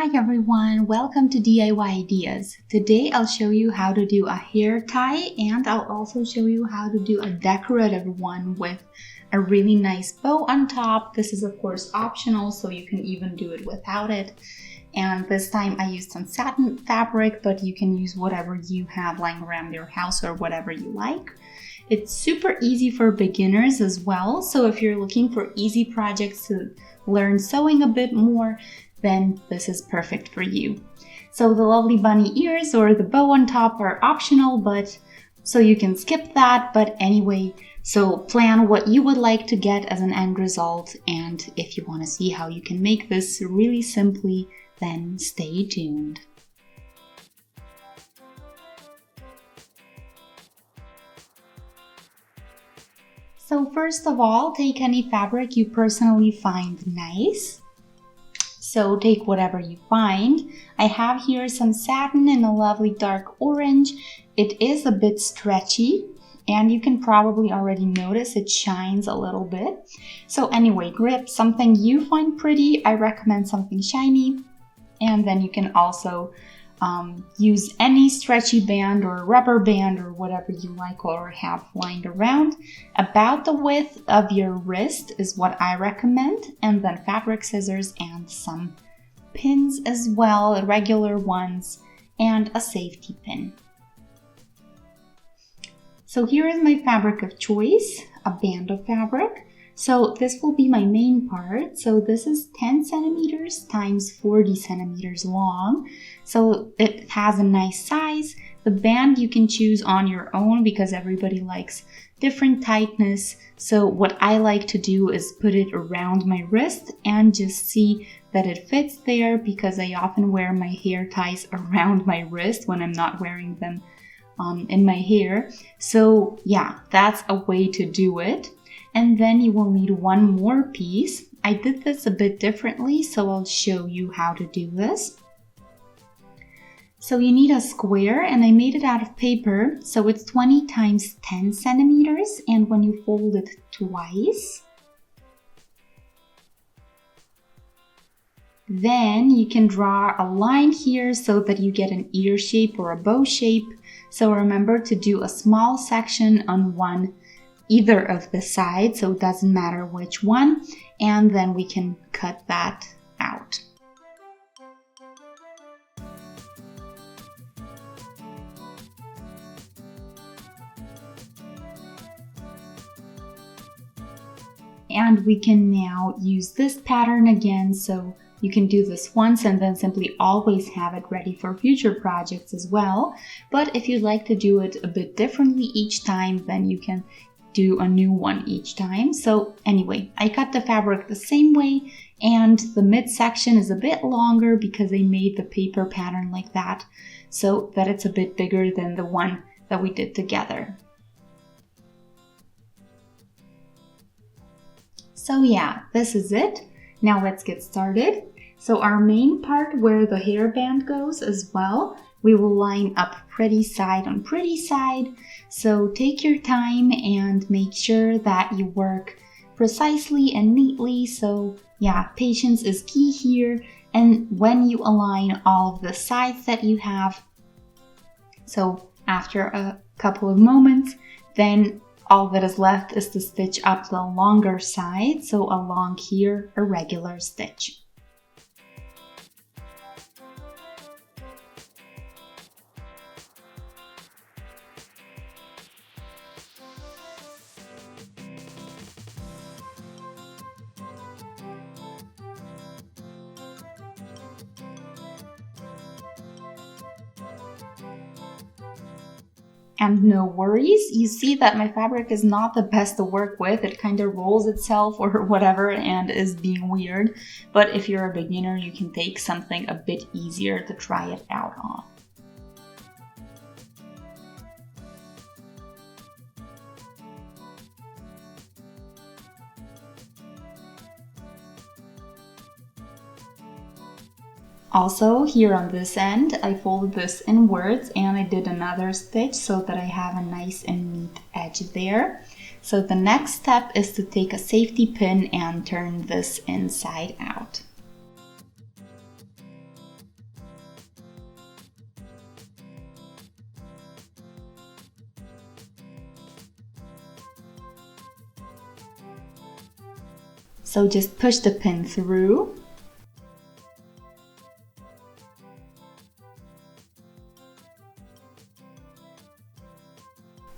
Hi everyone, welcome to DIY Ideas. Today I'll show you how to do a hair tie and I'll also show you how to do a decorative one with a really nice bow on top. This is of course optional, so you can even do it without it. And this time I used some satin fabric, but you can use whatever you have lying around your house or whatever you like. It's super easy for beginners as well, so if you're looking for easy projects to learn sewing a bit more, then this is perfect for you. So the lovely bunny ears or the bow on top are optional, but so you can skip that. But anyway, so plan what you would like to get as an end result, and if you want to see how you can make this really simply, then stay tuned. So first of all, take any fabric you personally find nice. So take whatever you find. I have here some satin in a lovely dark orange. It is a bit stretchy and you can probably already notice it shines a little bit. So anyway, grip something you find pretty. I recommend something shiny. And then you can also use any stretchy band or rubber band or whatever you like or have lying around. About the width of your wrist is what I recommend, and then fabric scissors and some pins as well, regular ones, and a safety pin. So here is my fabric of choice, a band of fabric. So this will be my main part. So this is 10 centimeters times 40 centimeters long. So it has a nice size. The band you can choose on your own because everybody likes different tightness. So what I like to do is put it around my wrist and just see that it fits there, because I often wear my hair ties around my wrist when I'm not wearing them in my hair. So yeah, that's a way to do it. And then you will need one more piece. I did this a bit differently, so I'll show you how to do this. So you need a square, and I made it out of paper. So it's 20 times 10 centimeters, and when you fold it twice, then you can draw a line here so that you get an ear shape or a bow shape. So remember to do a small section on either of the sides, so it doesn't matter which one, and then we can cut that out. And we can now use this pattern again, so you can do this once and then simply always have it ready for future projects as well. But if you'd like to do it a bit differently each time, then you can do a new one each time. So anyway, I cut the fabric the same way, and the midsection is a bit longer because I made the paper pattern like that, so that it's a bit bigger than the one that we did together. So yeah, this is it. Now let's get started. So our main part where the hairband goes as well, we will line up pretty side on pretty side. So take your time and make sure that you work precisely and neatly. So yeah, patience is key here. And when you align all of the sides that you have, so after a couple of moments, then all that is left is to stitch up the longer side. So along here, a regular stitch. And no worries, you see that my fabric is not the best to work with. It kind of rolls itself or whatever and is being weird. But if you're a beginner, you can take something a bit easier to try it out on. Also, here on this end, I folded this inwards and I did another stitch so that I have a nice and neat edge there. So the next step is to take a safety pin and turn this inside out. So just push the pin through.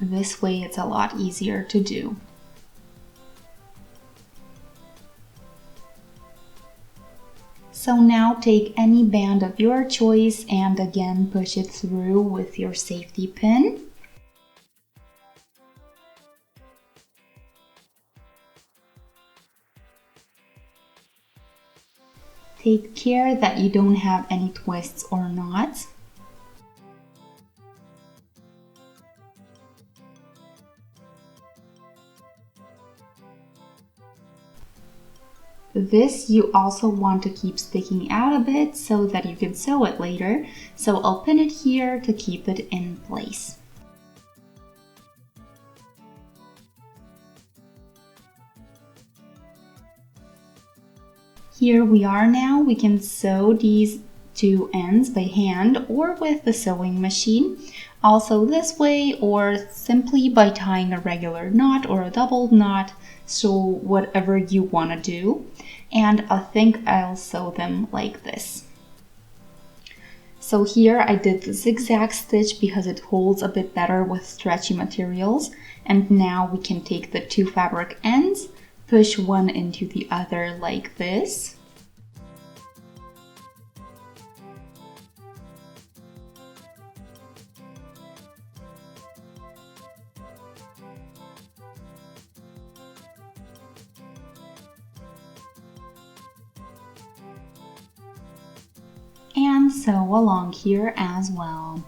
This way it's a lot easier to do. So now take any band of your choice and again push it through with your safety pin. Take care that you don't have any twists or knots. This you also want to keep sticking out a bit so that you can sew it later. So I'll pin it here to keep it in place. Here we are now. We can sew these two ends by hand or with the sewing machine. Also this way or simply by tying a regular knot or a double knot. So whatever you want to do. And I think I'll sew them like this. So here I did the zigzag stitch because it holds a bit better with stretchy materials. And now we can take the two fabric ends, push one into the other like this. And sew along here as well.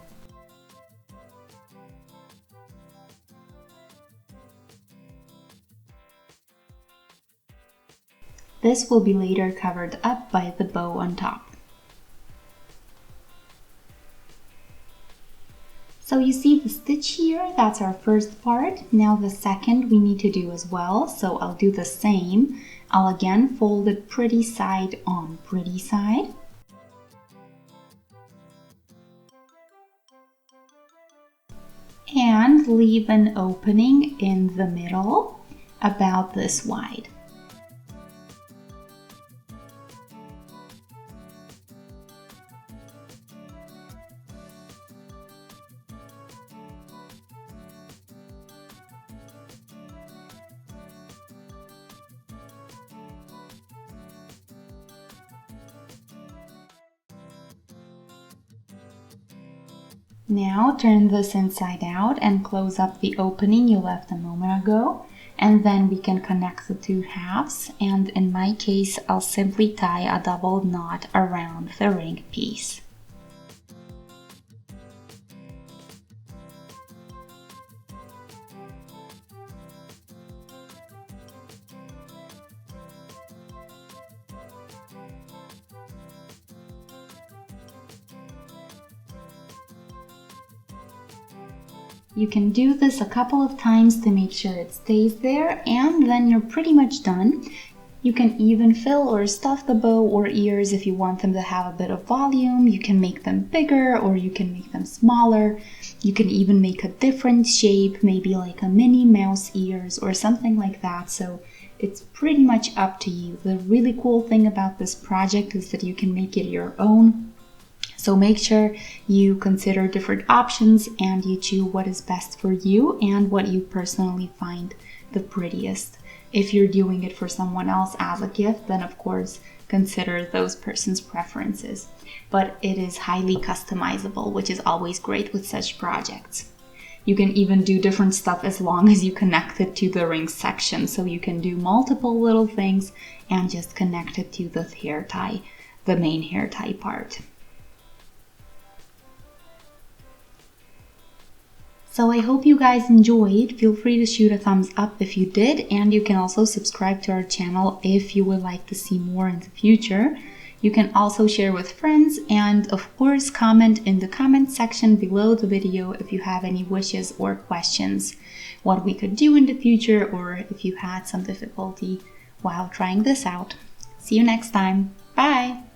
This will be later covered up by the bow on top. So you see the stitch here, that's our first part. Now the second we need to do as well, so I'll do the same. I'll again fold it pretty side on pretty side. And leave an opening in the middle about this wide. Now turn this inside out and close up the opening you left a moment ago, and then we can connect the two halves, and in my case I'll simply tie a double knot around the ring piece. You can do this a couple of times to make sure it stays there, and then you're pretty much done. You can even fill or stuff the bow or ears if you want them to have a bit of volume. You can make them bigger or you can make them smaller. You can even make a different shape, maybe like a Minnie Mouse ears or something like that. So it's pretty much up to you. The really cool thing about this project is that you can make it your own. So make sure you consider different options and you choose what is best for you and what you personally find the prettiest. If you're doing it for someone else as a gift, then of course consider those person's preferences. But it is highly customizable, which is always great with such projects. You can even do different stuff as long as you connect it to the ring section. So you can do multiple little things and just connect it to the hair tie, the main hair tie part. So I hope you guys enjoyed. Feel free to shoot a thumbs up if you did, and you can also subscribe to our channel if you would like to see more in the future. You can also share with friends and of course comment in the comment section below the video if you have any wishes or questions, what we could do in the future, or if you had some difficulty while trying this out. See you next time. Bye!